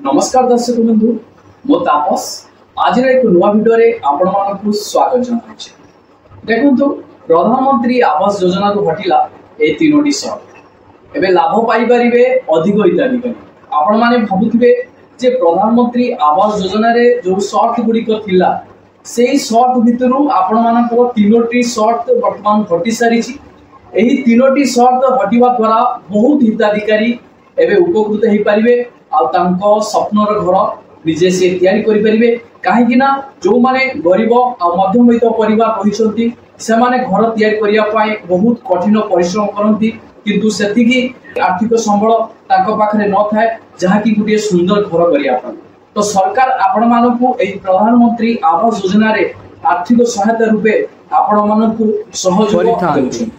नमस्कार दर्शक बंधु मो तापस आज एक नुआ भिडियो रे आपण मानकु स्वागत जनाउछि। देखंतु प्रधानमंत्री आवास योजना रो हटिला ए तीनोटी शर्त एबे लाभ पाई परिबे अधिक हिताधिकारी। आपण माने भाबुथिबे जे प्रधानमंत्री आवास योजना रे जो शर्त गुडी को थिला सेही शर्त भितरु आपण मानकर तीनोटी शर्त वर्तमान हटि सारिछि। एही तीनोटी शर्त हटिबा द्वारा बहुत हिताधिकारी एबे उपकृत हेई परिबे आ तांको स्वप्नर घर निजे से तैयारी करि परिबे। काहेकि ना जो माने गरीब आ मध्यमवित्त परिवार रहिसंती से माने घर तैयारी करिया पाए बहुत कठिन परिश्रम करंती किंतु सेतिकी आर्थिक संबल तांको पाखरे न थाए जहा कि गुटे सुंदर घर करिया पाए। तो सरकार आपण मानकु एही प्रधानमंत्री आवास योजना रे आर्थिक सहायता रूपे आपण मानकु सहयोग करछन।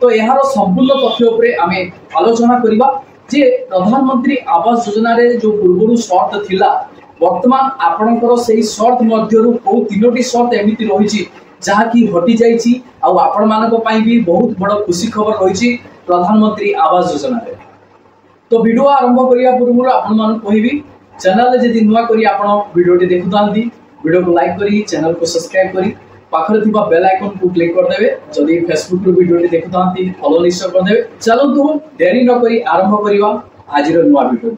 तो एहार संपूर्ण तथ्य उपरे आमे आलोचना करिबा जे प्रधानमंत्री आवास योजना रे जो पूर्वरु शर्त थिला वर्तमान आपणकर सेही शर्त मध्यरु को तीनोटी शर्त एमिति रहिछि जहा कि हटि जाइछि आ आपण मानक पई भी बहुत बड़ खुशी खबर रहिछि प्रधानमंत्री आवास योजना रे। तो वीडियो आरंभ करिया पूर्व आपण मान कहिबी चैनल जदि नुआ करी आपण वीडियोटी देखुतांती वीडियो को लाइक करी चैनल को सब्सक्राइब करी पाखरे थिबा बेल आइकन को क्लिक कर देबे। जदि फेसबुक रो वीडियो देखुतांती फॉलो निश्चय कर देबे। चलंतु देरी न करी आरंभ करिवा आज रो नुआ वीडियो।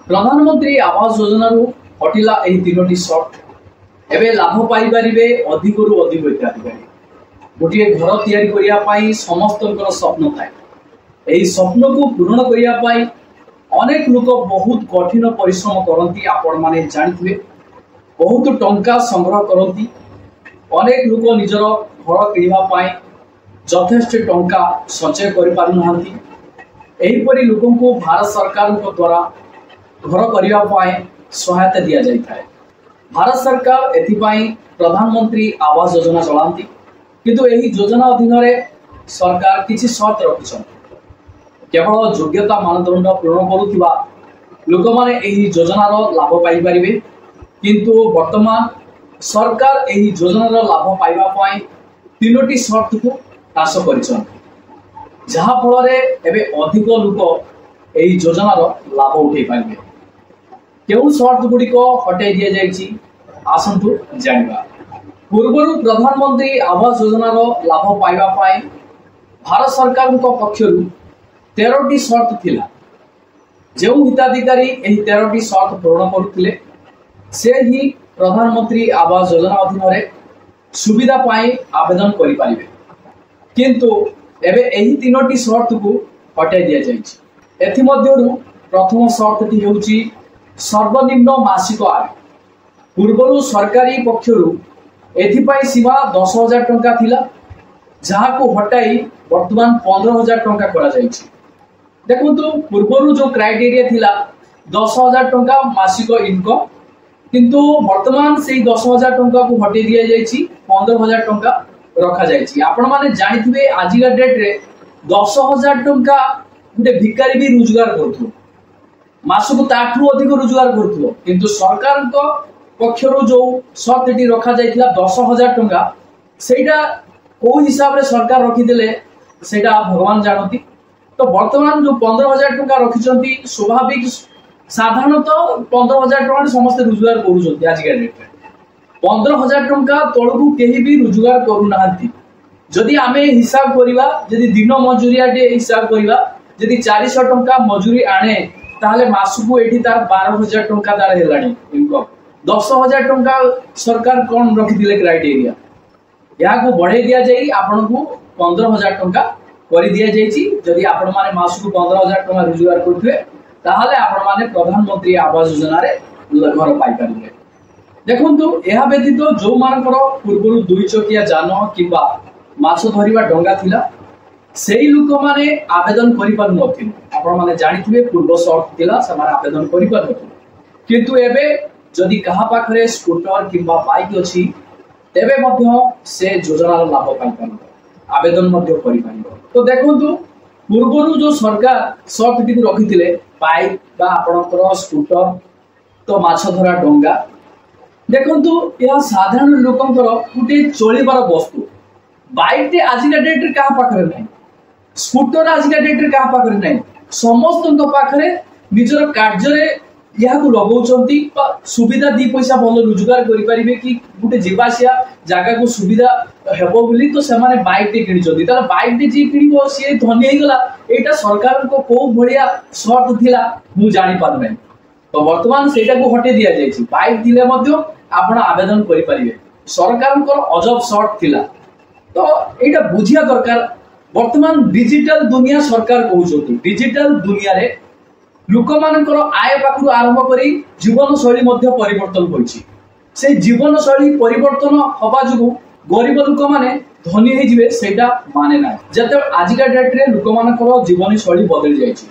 प्रधानमंत्री आवास योजना रो हटिला एही तीनोटी शर्त एबे लाभ पाई परिबे अधिक रु अधिक हिताधिकारी। गोटे घर तैयारी करिया पाई समस्तकर स्वप्न थाए। एही स्वप्न को पूर्ण करिया पाई अनेक लोक बहुत कठिन परिश्रम करंती। आपण माने जानिथिबे बहुत टंका संग्रह करंती। अनेक लोक निजर घर किणवा पाए यथेष्ट टंका संचय करि पारु नहंती। एही परि लोकन को भारत सरकार द्वारा घर करिवा पाए सहायता दिया जाय थाए। भारत सरकार एथि पाई प्रधानमंत्री आवास योजना चलांती किंतु एही योजना अधीन रे सरकार किछि शर्त रखिछन। केवल योग्यता मानदंड पूर्ण करुथिबा लोक माने एही योजनार लाभ पाई परिबे किंतु वर्तमान सरकार एही योजनार लाभ पाइबा पाई तीनोटी शर्त को ह्रास करिछन जहा फल रे एबे अधिक लोक एही योजनार लाभ उठै पाइबे। केउ शर्त गुडी को हटाई दिया जायछि आसंतु जानिबा। पूर्वरु प्रधानमंत्री आवास योजनार लाभ पाइबा पाई भारत सरकार को पक्षरु 13टी शर्त थिला। जो हिताधिकारी एही 13टी शर्त पूर्ण करुथिले से ही प्रधानमंत्री आवास योजना अधीन रे सुविधा पाई आवेदन करि पारिबे किंतु एबे एही तीनोटी शर्त को हटाई दिया जायछि। एथि मध्यरु प्रथम शर्तटी हेउछि सर्वनिम्न मासिक आय। पूर्वरु सरकारी पक्षरु एथि पाई सीमा 10,000 टंका थिला जहा को हटाई वर्तमान 15,000 टंका करा जायछि। देखंतु पूर्वरु जो क्राइटेरिया थिला 10,000 टंका मासिक इनकम किंतु वर्तमान से 10,000 टंका को हटे दिया जायछि 15,000 टंका रखा जायछि। आपण माने जानिथिबे आजिका डेट रे 10,000 टंका गुटे भिकारी भी रोजगार करथु मासको ताठू अधिक रोजगार करथु किंतु सरकार को पक्षरु जो शर्तटी रखा जायतिला 10,000 टंका सेटा को हिसाब रे सरकार रखि देले सेटा भगवान जानती। तो वर्तमान जो 15,000 टंका रखिचंती स्वाभाविक साधारणतः 15,000 टंका समस्त रोजगार करूछंती। आजिका डेट रे 15,000 टंका तळकु केही भी रोजगार करू नाहंती। जदि आमे हिसाब करिवा जदि दिन मजूरिया डे हिसाब करिवा जदि 400 टंका मजूरी आणे ताले मासुकु एठी तार 12,000 टंका दार हेलाणी इनकम। 10,000 टंका सरकार कोन रखि दिले क्राइटेरिया या को बढ़े दिया जाई आपन को 15,000 टंका करि दिया जाईची। जदि आपण माने मासुकु 15,000 टंका रोजगार करथुवे ताहाले आपण माने प्रधानमंत्री आवास योजना रे घर पाई परिबे। देखंतु एहा व्यतीत जो मानकर पूर्वरु 2 चकिया जान किबा माछ धरिबा डंगा थिला सेही लोक माने आवेदन करि पारु नथिले। आपण माने जानिथिबे पूर्व शर्त थिला से माने आवेदन करि पारु नथिले किंतु एबे जदि कहा पाखरे स्कूटर किबा बाइक अछि तेबे मध्य से योजनार लाभ पाई पारिबो आवेदन मध्य करि पारिबो। तो देखंतु पूर्वरु जो सरकार शर्तटी को रखिथिले बाइक बा आपणकर स्कूटर तो माछ धरा डंगा देखंतु या साधारण लोकंकर गुटे चलिबार वस्तु। बाइक टे आजिका डेट रे कहा पाखरे नै स्कूटर आजिका डेट रे कहा पाखरे नै समस्त पाखरे निजर कार्य यहाँ लगाउछन्ती सुविधा दी पैसा भल रोजगार करें कि गोटे जीवासिया जगह को सुविधा हेबो बोली तो से बाइक टे किनिछन्ती तार बाइक टे जी किनिबो सी धनी हो गला एटा सरकार को को भलिया शर्त थिला मु जानि पार नै तो वर्तमान सेटा को हटे दिया जायछि बाइक दिले मध्य आपण आवेदन करि परिबे सरकार को अजब शर्त थिला तो एटा बुझिया दरकार वर्तमान डिजिटल दुनिया सरकार कहउछन्ती डिजिटल दुनिया रे लोक मानकर आय पाखु आरंभ करी जीवन शैली मध्य परिवर्तन होइछि से जीवन शैली परिवर्तन हवा जुगु गरीब लोक माने धनी हे जिवे सेटा माने ना जते आजिका डेट रे लोक मानकर जीवन शैली बदल जाइछि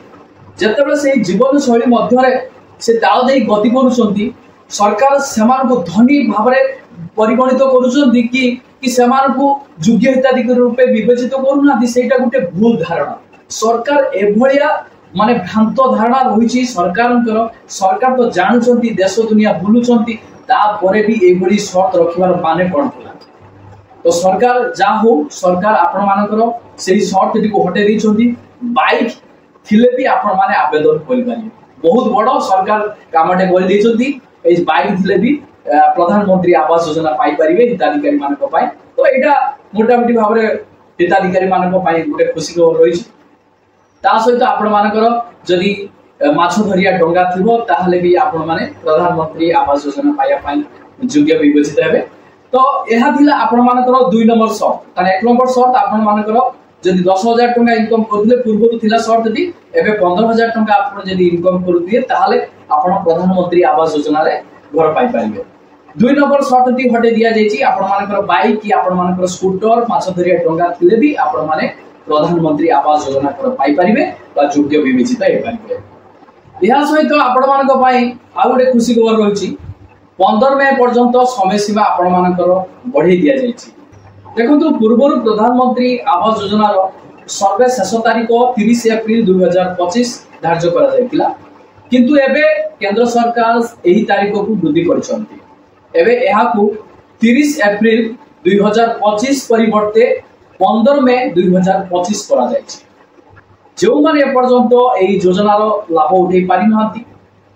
जते से जीवन शैली मध्य रे से दाव देई गति करूछन्ती सरकार समान को धनी भाबरे परिगणित करूछन्ती कि समान को योग्य हिताधिकारी रूपे विवेचित करूना सेटा गुटे भूल धारणा सरकार एभलिया माने भ्रांत धारणा रही सरकार तो जानुचंती देश दुनिया बुलुचंती तापरे भी एभली शर्त रखिबार माने कोन थला तो सरकार जा हो सरकार आपण मानकर सेही शर्त टी को हटे दैछंती बाइक थिले भी आपण माने आवेदन करि पारिबे बहुत बड़ सरकार कामटे करि दैछंती ए बाइक थिले भी प्रधानमंत्री आवास योजना पाई पारिबे हिताधिकारी मानको पाई तो एटा मोटामोटी भाबरे हिताधिकारी मानको पाई गुटे खुशी खबर रहिछि ता सहित आपण मानकर जदि माछ धरिया डंगा थिबो ताहले भी आपण माने प्रधानमंत्री आवास योजना पाया पाई योग्य विवेचित हेबे तो एहा थिला आपण मानकर 2 नंबर शर्त ताने 1 नंबर शर्त आपण मानकर जदि 10,000 टका इनकम करथिले पूर्व थिला शर्त दी एबे 15,000 टका आपण जदि इनकम करथिए ताहले आपण प्रधानमंत्री आवास योजना रे घर पाई पारिबे 2 नंबर शर्त टी हटे दिया जायछि आपण मानकर बाइक कि आपण मानकर स्कूटर माछ धरिया डंगा थिले भी आपण माने प्रधानमंत्री आवास योजना कर पाई परिबे बा योग्य विवेचित हे परिबे यहा सहित आपण मानक पई आ गुटे खुशी खबर रहिछि 15 मई पर्यंत समय सीमा आपण मानकर बढ़ी दिया जायछि देखंतु पूर्व प्रधानमंत्री आवास योजना रो सर्वे शेष तारीख 30 एप्रिल 2025 धार्य करा जायतिला किंतु एबे केंद्र सरकार एही तारीख को वृद्धि करछन्ती एबे एहा को 30 एप्रिल 2025 परिवर्ते 15 मई 2025 करा जायछि जो माने पर्यंत एही योजनार लाभ उठै पारि नहंती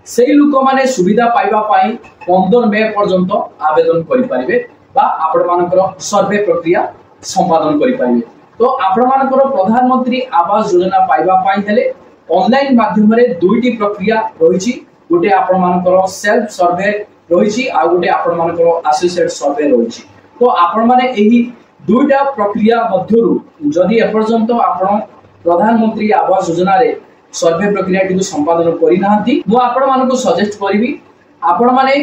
सेही लोक माने सुविधा पाइबा पाई 15 मई पर्यंत आवेदन करि परिबे बा आपण मानकर सर्वे प्रक्रिया संपादन करि परिबे तो आपण मानकर प्रधानमंत्री आवास योजना पाइबा पाई हेले ऑनलाइन माध्यम रे दुईटी प्रक्रिया रहिछि गोटे आपण मानकर सेल्फ सर्वे रहिछि आ गोटे आपण मानकर एसोसिएट सर्वे रहिछि तो आपण माने एही दुईटा प्रक्रिया मध्यरु जदि एपर्यंत आपण प्रधानमंत्री आवास योजना रे सर्वे प्रक्रिया टी संपादन करि नाहंती मु आपण मानको सजेस्ट करबी आपण माने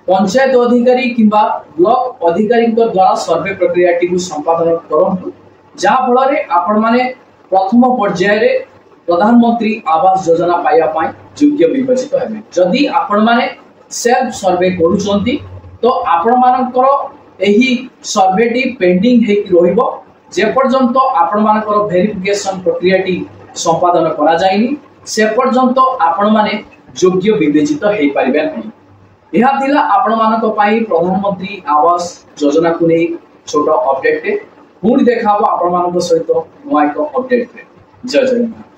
पंचायत अधिकारी किंबा ब्लॉक अधिकारी द्वारा सर्वे प्रक्रिया टी संपादन करंतु जा फल रे आपण माने प्रथम पर्याय रे प्रधानमंत्री आवास योजना पाइबा पाई योग्य विवेचित हेबे जदि आपण माने सेल्फ सर्वे करूचंती तो आपण मानकर एही सर्वे टी पेंडिंग हे रहिबो जे पर्यंत आपण मानकर वेरिफिकेशन प्रक्रिया टी संपादन करा जायनी से पर्यंत आपण माने योग्य विवेचित हे परिबे नै यहा दिला आपण मानक पाई प्रधानमंत्री आवास योजना को नै छोटो अपडेट पुणी देखाबो आपण मानक सहित नुआ एक अपडेट जय जगन्नाथ।